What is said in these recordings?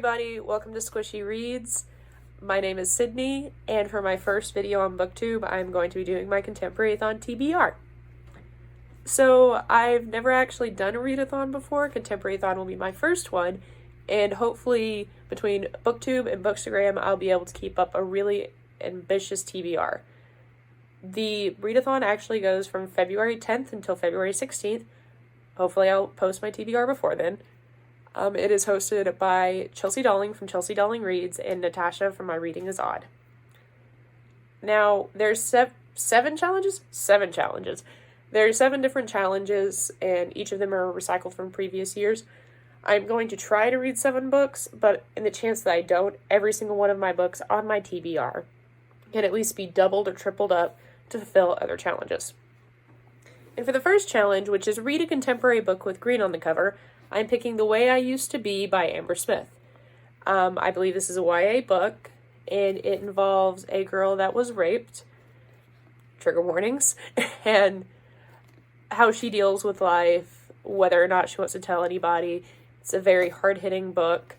everybody, welcome to Squishy Reads. My name is Sydney, and for my first video on Booktube, I'm going to be doing my Contemporary-athon TBR. So, I've never actually done a readathon before. Contemporary-athon will be my first one, and hopefully between Booktube and Bookstagram, I'll be able to keep up a really ambitious TBR. The readathon actually goes from February 10th until February 16th. Hopefully I'll post my TBR before then. It is hosted by Chelsea Dolling from Chelsea Dolling Reads and Natasha from My Reading is Odd. Now, there's seven challenges? 7 challenges. There are 7 different challenges, and each of them are recycled from previous years. I'm going to try to read 7 books, but in the chance that I don't, every single one of my books on my TBR can at least be doubled or tripled up to fulfill other challenges. And for the first challenge, which is read a contemporary book with green on the cover, I'm picking The Way I Used to Be by Amber Smith. I believe this is a YA book, and it involves a girl that was raped, trigger warnings, and how she deals with life, whether or not she wants to tell anybody. It's a very hard-hitting book,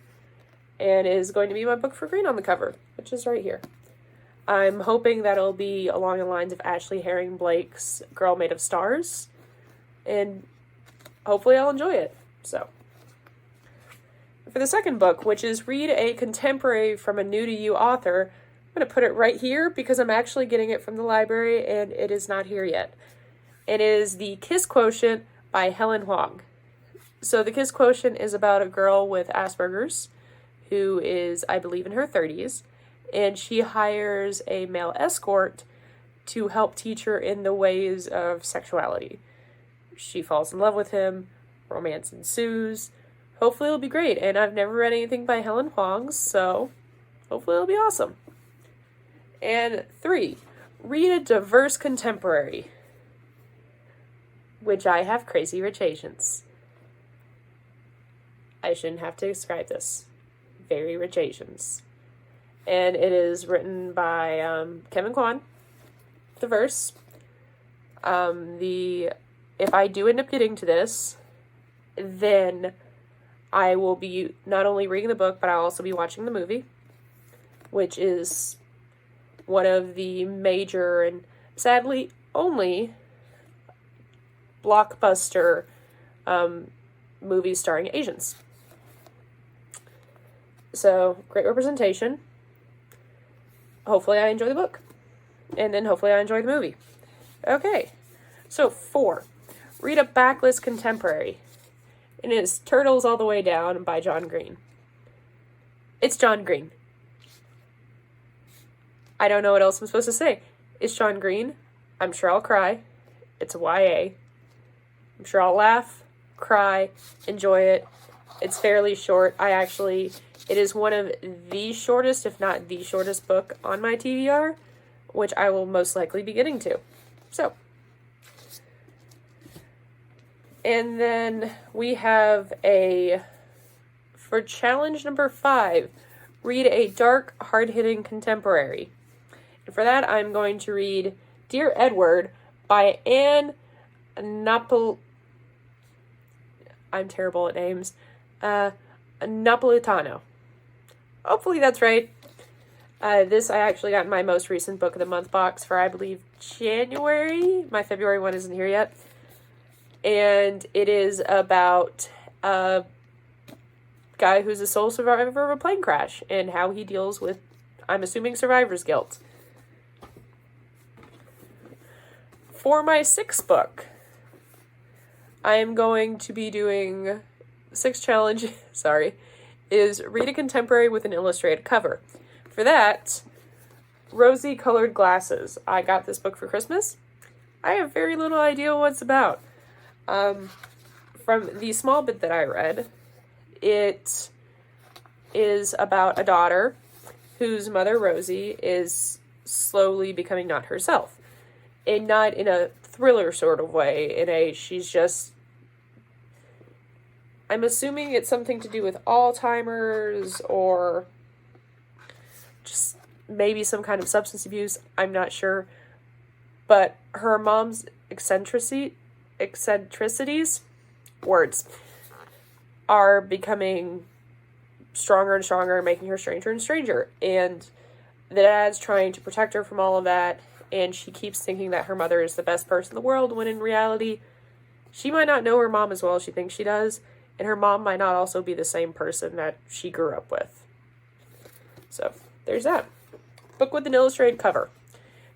and is going to be my book for green on the cover, which is right here. I'm hoping that it'll be along the lines of Ashley Herring Blake's Girl Made of Stars, and hopefully I'll enjoy it. So, for the second book, which is read a contemporary from a new-to-you author, I'm going to put it right here because I'm actually getting it from the library and it is not here yet. It is the Kiss Quotient by Helen Hoang. So the Kiss Quotient is about a girl with Asperger's who is, I believe, in her 30s, and she hires a male escort to help teach her in the ways of sexuality. She falls in love with him. Romance ensues. Hopefully it'll be great, and I've never read anything by Helen Hoang, so hopefully it'll be awesome. And 3, read a diverse contemporary, which I have Crazy Rich Asians. I shouldn't have to describe this. Very Rich Asians. And it is written by Kevin Kwan, diverse. If I do end up getting to this, then I will be not only reading the book, but I'll also be watching the movie, which is one of the major and sadly only blockbuster movies starring Asians. So, great representation. Hopefully I enjoy the book. And then hopefully I enjoy the movie. Okay. So, 4. Read a backlist contemporary. And it is Turtles All the Way Down by John Green. It's John Green. I don't know what else I'm supposed to say. It's John Green. I'm sure I'll cry. It's a YA. I'm sure I'll laugh, cry, enjoy it. It's fairly short. It is one of the shortest, if not the shortest book on my TBR, which I will most likely be getting to. So, and then we have for challenge number 5, read a dark, hard-hitting contemporary. And for that, I'm going to read Dear Edward by Ann Napolitano. I'm terrible at names. Napolitano. Hopefully that's right. This I actually got in my most recent book of the month box for, I believe, January. My February one isn't here yet. And it is about a guy who's a sole survivor of a plane crash and how he deals with, I'm assuming, survivor's guilt. For my 6th book, I am going to be doing 6th challenge, is read a contemporary with an illustrated cover. For that, Rosie Colored Glasses. I got this book for Christmas. I have very little idea what it's about. From the small bit that I read, it is about a daughter whose mother, Rosie, is slowly becoming not herself. And not in a thriller sort of way, she's just, I'm assuming it's something to do with Alzheimer's or just maybe some kind of substance abuse. I'm not sure. But her mom's eccentricities, words, are becoming stronger and stronger, making her stranger and stranger. And the dad's trying to protect her from all of that, and she keeps thinking that her mother is the best person in the world, when in reality, she might not know her mom as well as she thinks she does, and her mom might not also be the same person that she grew up with. So, there's that. Book with an illustrated cover.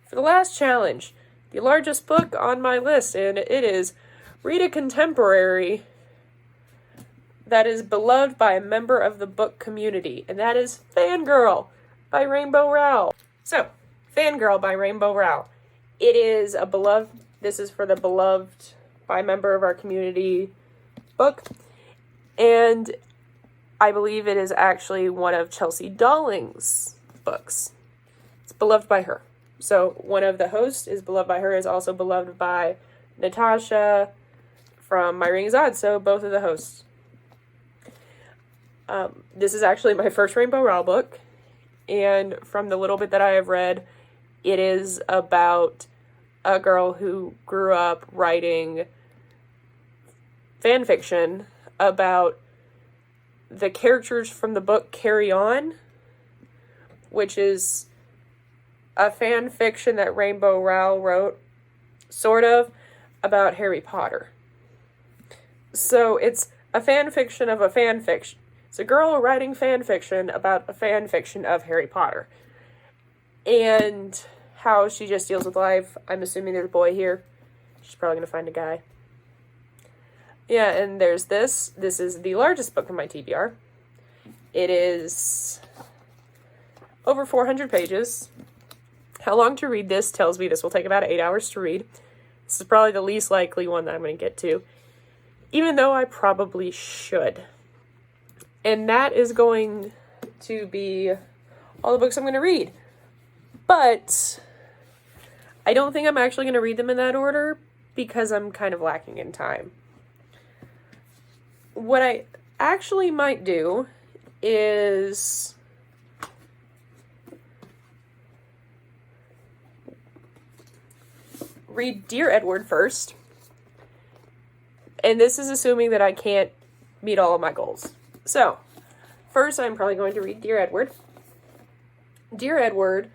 For the last challenge, the largest book on my list, and it is read a contemporary that is beloved by a member of the book community, and that is Fangirl by Rainbow Rowell. So, Fangirl by Rainbow Rowell. It is a beloved, this is for the beloved by a member of our community book, and I believe it is actually one of Chelsea Dolling's books. It's beloved by her. So, one of the hosts is beloved by her, is also beloved by Natasha from My Ring is Odd, so both of the hosts. This is actually my first Rainbow Rowell book, and from the little bit that I have read, it is about a girl who grew up writing fan fiction about the characters from the book Carry On, which is a fan fiction that Rainbow Rowell wrote, sort of, about Harry Potter. So it's a fan fiction of a fan fiction. It's a girl writing fan fiction about a fan fiction of Harry Potter. And how she just deals with life. I'm assuming there's a boy here. She's probably going to find a guy. Yeah, and there's this. This is the largest book in my TBR. It is over 400 pages. How long to read this tells me this will take about 8 hours to read. This is probably the least likely one that I'm going to get to, even though I probably should. And that is going to be all the books I'm going to read. But I don't think I'm actually going to read them in that order because I'm kind of lacking in time. What I actually might do is read Dear Edward first. And this is assuming that I can't meet all of my goals. So, first I'm probably going to read Dear Edward. Dear Edward,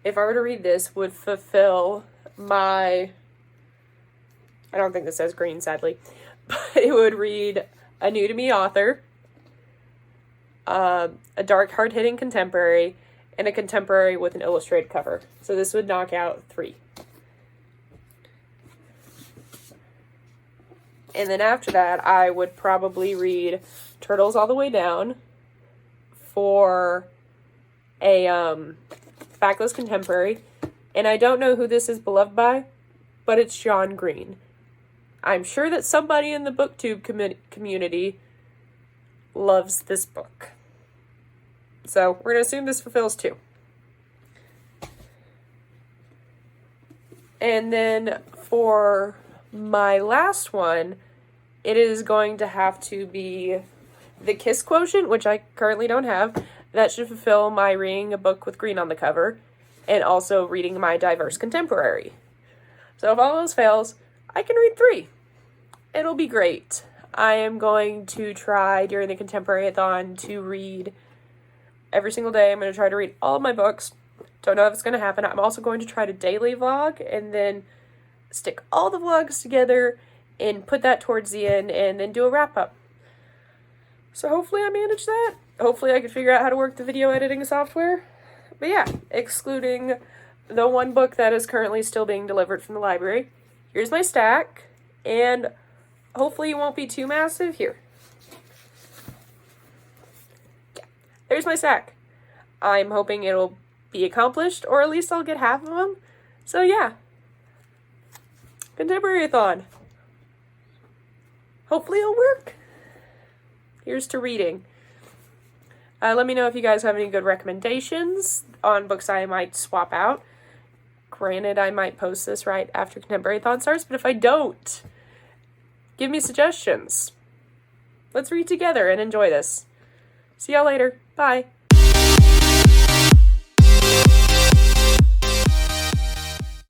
if I were to read this, would fulfill my... I don't think this says green, sadly. But it would read a new-to-me author, a dark, hard-hitting contemporary, and a contemporary with an illustrated cover. So this would knock out 3. And then after that, I would probably read Turtles All the Way Down for a backlist contemporary. And I don't know who this is beloved by, but it's John Green. I'm sure that somebody in the Booktube community loves this book. So we're going to assume this fulfills 2. And then for my last one, it is going to have to be the Kiss Quotient, which I currently don't have. That should fulfill my reading a book with green on the cover, and also reading my diverse contemporary. So if all those fails, I can read 3. It'll be great. I am going to try during the Contemporary-athon to read every single day. I'm going to try to read all of my books. Don't know if it's going to happen. I'm also going to try to daily vlog and then stick all the vlogs together and put that towards the end and then do a wrap-up. So hopefully I manage that. Hopefully I can figure out how to work the video editing software. But yeah, excluding the one book that is currently still being delivered from the library. Here's my stack, and hopefully it won't be too massive. Here. Yeah, there's my stack. I'm hoping it'll be accomplished, or at least I'll get half of them. So yeah. Contemporary-athon. Hopefully it'll work. Here's to reading. Let me know if you guys have any good recommendations on books I might swap out. Granted, I might post this right after Contemporary-athon starts, but if I don't, give me suggestions. Let's read together and enjoy this. See y'all later. Bye.